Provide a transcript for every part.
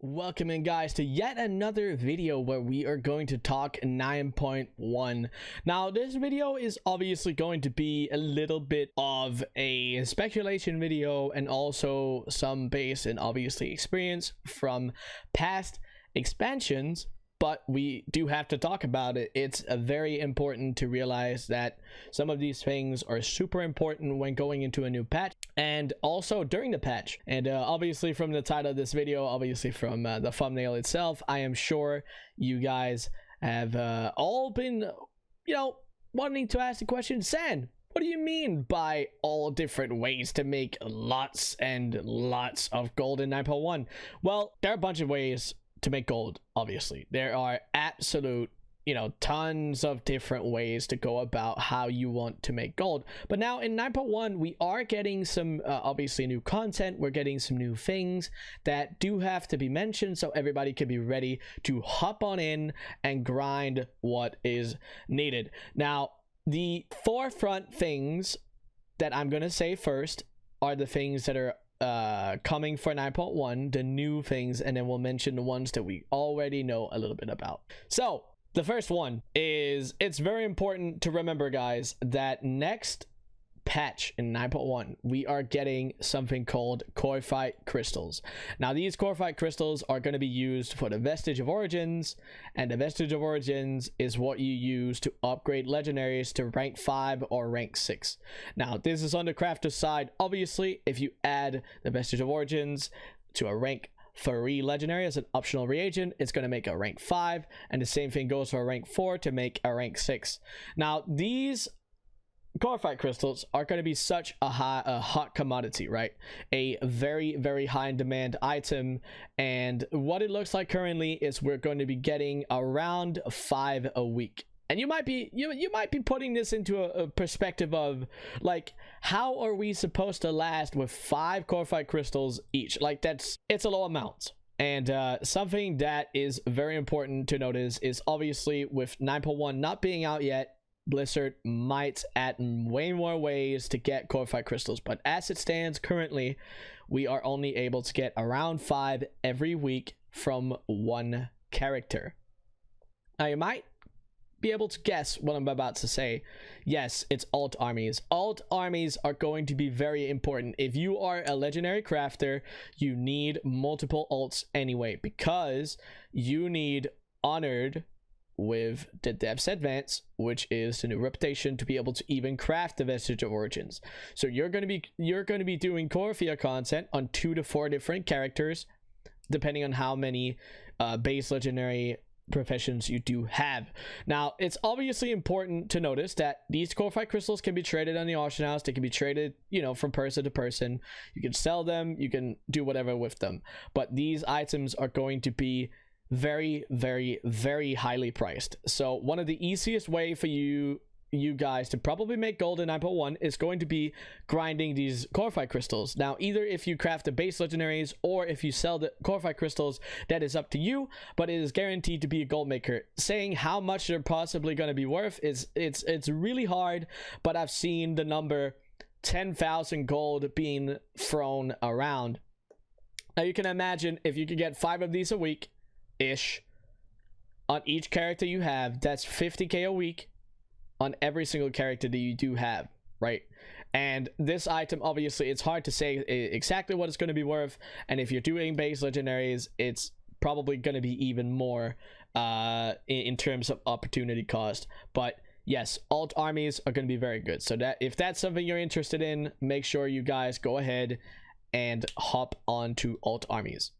Welcome in, guys, to yet another video where we are going to talk 9.1. Now, this video is obviously going to be a little bit of a speculation video and also some base and obviously experience from past expansions, but we do have to talk about it. It's very important to realize that some of these things are super important when going into a new patch and also during the patch. And obviously from the title of this video, obviously from the thumbnail itself, I am sure you guys have all been, wanting to ask the question, San, what do you mean by all different ways to make lots and lots of gold in 9.1? Well, there are a bunch of ways to make gold. Obviously there are absolute tons of different ways to go about how you want to make gold, but now in 9.1 we are getting some obviously new content. We're getting some new things that do have to be mentioned so everybody can be ready to hop on in and grind what is needed. Now, the forefront things that I'm gonna say first are the things that are coming for 9.1, the new things, and then we'll mention the ones that we already know a little bit about. So the first one is, it's very important to remember, guys, that next patch in 9.1 we are getting something called Korthite crystals. Now, these Korthite crystals are going to be used for the Vestige of Origins, and the Vestige of Origins is what you use to upgrade legendaries to rank 5 or rank 6. Now, this is on the crafter side. Obviously, if you add the Vestige of Origins to a rank 3 legendary as an optional reagent, it's going to make a rank 5, and the same thing goes for a rank 4 to make a rank 6. Now, these Korthite crystals are going to be such a hot commodity, right? A very, very high in demand item, and what it looks like currently is we're going to be getting around 5 a week. And you might be putting this into a perspective of, like, how are we supposed to last with 5 Korthite crystals each? Like, it's a low amount. And something that is very important to notice is, obviously, with 9.1 not being out yet, Blizzard might add way more ways to get Korthite crystals, but as it stands currently, we are only able to get around 5 every week from one character. Now, you might be able to guess what I'm about to say. Yes, it's alt armies. Alt armies are going to be very important. If you are a legendary crafter, you need multiple alts anyway, because you need Honored with the Depths Advance, which is the new reputation, to be able to even craft the Vestige of Origins. So you're going to be doing Korthia content on 2 to 4 different characters, depending on how many base legendary professions you do have. Now, it's obviously important to notice that these Korthite crystals can be traded on the auction house. They can be traded, from person to person. You can sell them, you can do whatever with them, but these items are going to be very, very, very highly priced. So one of the easiest way for you guys to probably make gold in 9.1 is going to be grinding these Korthite crystals. Now, either if you craft the base legendaries or if you sell the Korthite crystals, that is up to you, but it is guaranteed to be a gold maker. Saying how much they're possibly going to be worth is it's really hard, but I've seen the number 10,000 gold being thrown around. Now, you can imagine if you could get 5 of these a week ish on each character you have, that's 50k a week on every single character that you do have, right? And this item, obviously, it's hard to say exactly what it's going to be worth, and if you're doing base legendaries, it's probably going to be even more in terms of opportunity cost. But yes, alt armies are going to be very good. So that if that's something you're interested in, make sure you guys go ahead and hop onto alt armies.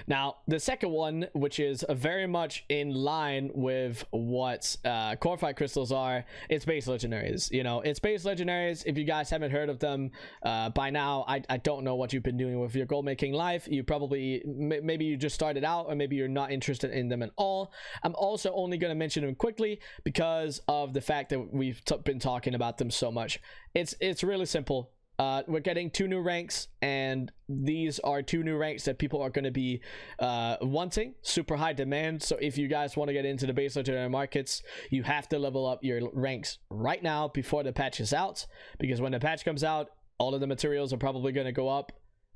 Now, the second one, which is very much in line with what Korthite crystals are, it's base legendaries. It's base legendaries. If you guys haven't heard of them by now, I don't know what you've been doing with your gold making life. You probably, maybe you just started out, or maybe you're not interested in them at all. I'm also only going to mention them quickly because of the fact that we've been talking about them so much. It's really simple. We're getting 2 new ranks, and these are 2 new ranks that people are going to be wanting. Super high demand. So if you guys want to get into the base legendary markets, you have to level up your ranks right now before the patch is out, because when the patch comes out, all of the materials are probably going to go up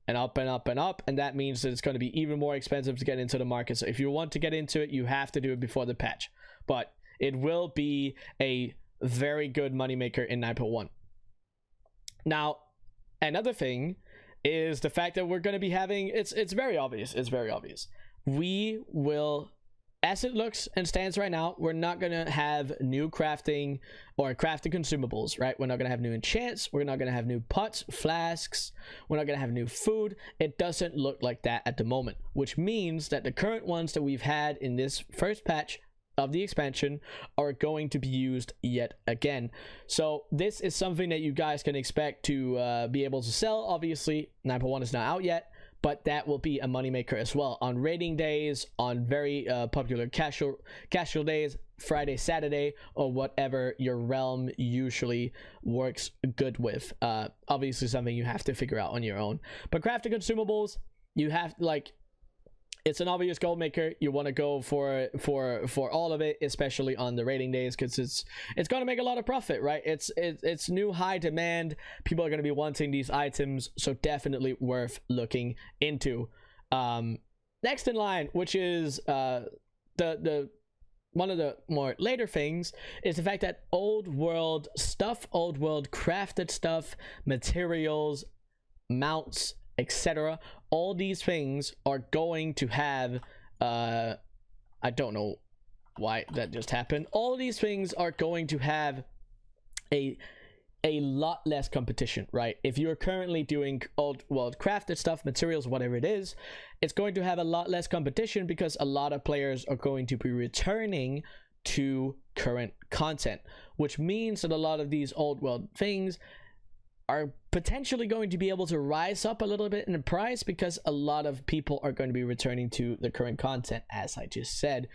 and up and up and up, and that means that it's going to be even more expensive to get into the market. So if you want to get into it, you have to do it before the patch, but it will be a very good moneymaker in 9.1. Now, another thing is the fact that we're going to be having, it's very obvious, we will, as it looks and stands right now, we're not going to have new crafting or crafting consumables, right? We're not going to have new enchants, we're not going to have new pots, flasks, we're not going to have new food. It doesn't look like that at the moment, which means that the current ones that we've had in this first patch of the expansion are going to be used yet again. So this is something that you guys can expect to be able to sell. Obviously 9.1 is not out yet, but that will be a moneymaker as well on raiding days, on very popular casual days, Friday, Saturday, or whatever your realm usually works good with. Obviously something you have to figure out on your own. But crafting consumables, you have, like, it's an obvious gold maker. You want to go for all of it, especially on the raiding days, because it's going to make a lot of profit, right? It's new high demand. People are going to be wanting these items, so definitely worth looking into. Next in line, which is the one of the more later things, is the fact that old world stuff, old world crafted stuff, materials, mounts, etc., all these things are going to have I don't know why that just happened. All these things are going to have a lot less competition, right? If you're currently doing old world crafted stuff, materials, whatever it is, it's going to have a lot less competition because a lot of players are going to be returning to current content, which means that a lot of these old world things are potentially going to be able to rise up a little bit in price because a lot of people are going to be returning to the current content, as I just said.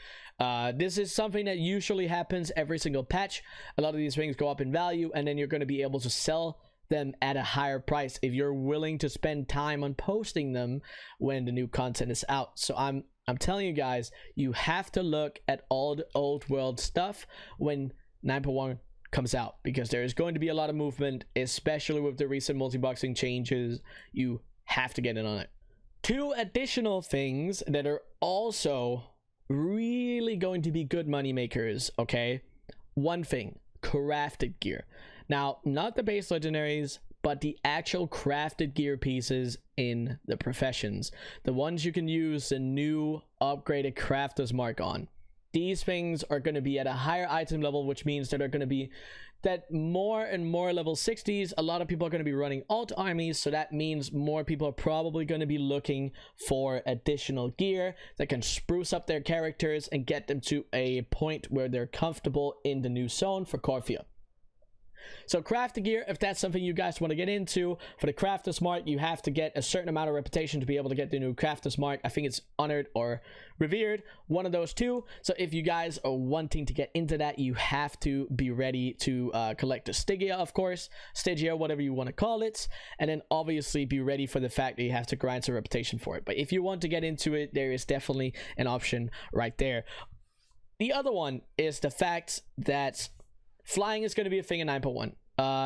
This is something that usually happens every single patch. A lot of these things go up in value, and then you're going to be able to sell them at a higher price if you're willing to spend time on posting them when the new content is out. So I'm telling you guys, you have to look at all the old world stuff when 9.1 comes out, because there is going to be a lot of movement, especially with the recent multi-boxing changes. You have to get in on it. Two additional things that are also really going to be good money makers, okay? One thing, crafted gear. Now, not the base legendaries, but the actual crafted gear pieces in the professions, the ones you can use the new upgraded crafter's mark on. These things are going to be at a higher item level, which means that they're going to be that more and more level 60s. A lot of people are going to be running alt armies, so that means more people are probably going to be looking for additional gear that can spruce up their characters and get them to a point where they're comfortable in the new zone for Korthia. So crafted gear, if that's something you guys want to get into, for the crafter's mark, you have to get a certain amount of reputation to be able to get the new crafter's mark. I think it's honored or revered, one of those two. So if you guys are wanting to get into that, you have to be ready to collect the Stygia, of course, Stygia, whatever you want to call it, and then obviously be ready for the fact that you have to grind some reputation for it. But if you want to get into it, there is definitely an option right there. The other one is the fact that flying is going to be a thing in 9.1.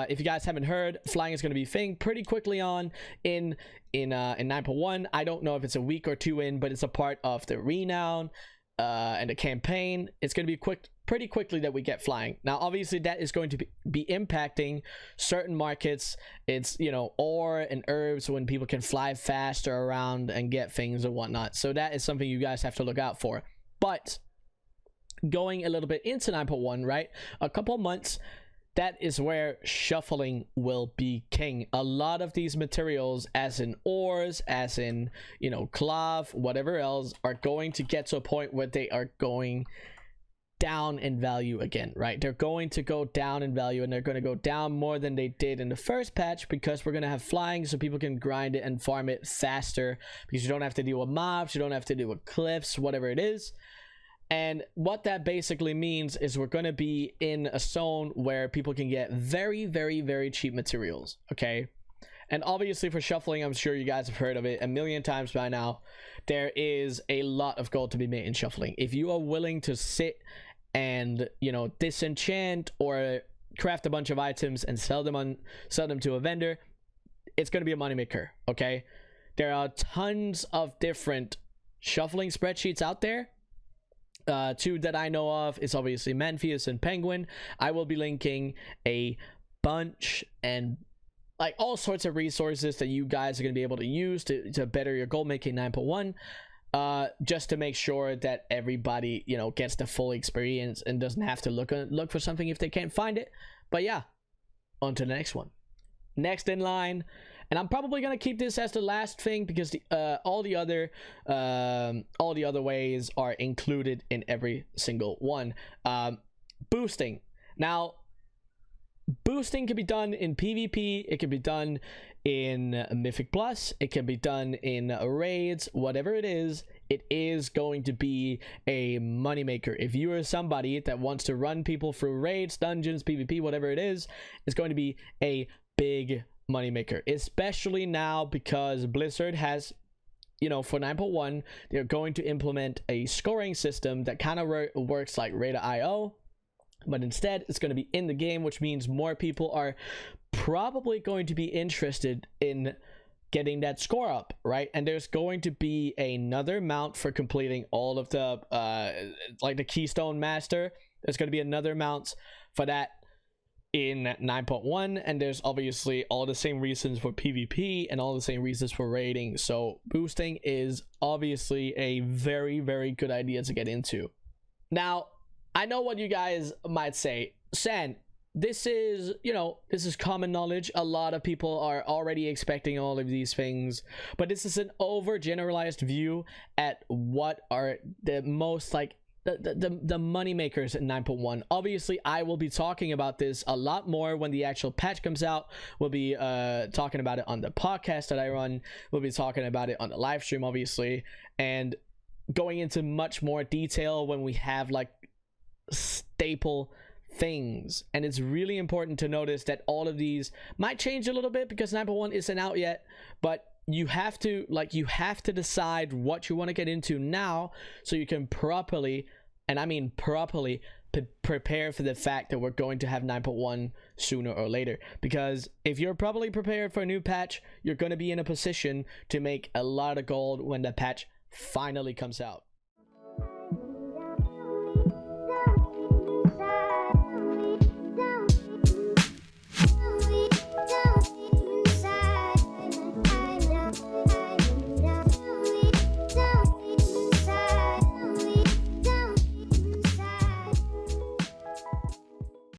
If you guys haven't heard, flying is going to be a thing pretty quickly on in 9.1. I don't know if it's a week or two in, but it's a part of the renown and the campaign. It's going to be pretty quickly that we get flying. Now, obviously, that is going to be impacting certain markets. It's, you know, ore and herbs when people can fly faster around and get things and whatnot. So that is something you guys have to look out for. But going a little bit into 9.1, right? A couple months, that is where shuffling will be king. A lot of these materials, as in ores, as in, you know, cloth, whatever else, are going to get to a point where they are going down in value again, right? They're going to go down in value, and they're going to go down more than they did in the first patch, because we're going to have flying, so people can grind it and farm it faster, because you don't have to deal with mobs, you don't have to deal with cliffs, whatever it is. And what that basically means is we're going to be in a zone where people can get very, very, very cheap materials, okay? And obviously for shuffling, I'm sure you guys have heard of it a million times by now. There is a lot of gold to be made in shuffling. If you are willing to sit and, you know, disenchant or craft a bunch of items and sell them to a vendor, it's going to be a moneymaker, okay? there are tons of different shuffling spreadsheets out there. Two that I know of is obviously Manthieus and Penguin. I will be linking a bunch and like all sorts of resources that you guys are going to be able to use to better your gold making 9.1, just to make sure that everybody, you know, gets the full experience and doesn't have to look for something if they can't find it. But yeah, on to the next one. Next in line, and I'm probably gonna keep this as the last thing because all the other ways are included in every single one. Boosting. Now, boosting can be done in PvP. It can be done in Mythic Plus. It can be done in raids. Whatever it is going to be a moneymaker. If you are somebody that wants to run people through raids, dungeons, PvP, whatever it is, it's going to be a big moneymaker, especially now because Blizzard has, you know, for 9.1 they're going to implement a scoring system that kind of works like Raid.io, but instead it's going to be in the game, which means more people are probably going to be interested in getting that score up, right? And there's going to be another mount for completing all of the like the Keystone Master. There's going to be another mount for that in 9.1, and there's obviously all the same reasons for PvP and all the same reasons for raiding. So boosting is obviously a very, very good idea to get into. Now, I know what you guys might say, San, this is, you know, this is common knowledge. A lot of people are already expecting all of these things, but this is an overgeneralized view at what are the most like the money makers in 9.1. Obviously, I will be talking about this a lot more when the actual patch comes out. We'll be talking about it on the podcast that I run. We'll be talking about it on the live stream, obviously, and going into much more detail when we have like staple things. And it's really important to notice that all of these might change a little bit because 9.1 isn't out yet, but you have to decide what you want to get into now so you can properly, and I mean properly, prepare for the fact that we're going to have 9.1 sooner or later. Because if you're properly prepared for a new patch, you're going to be in a position to make a lot of gold when the patch finally comes out.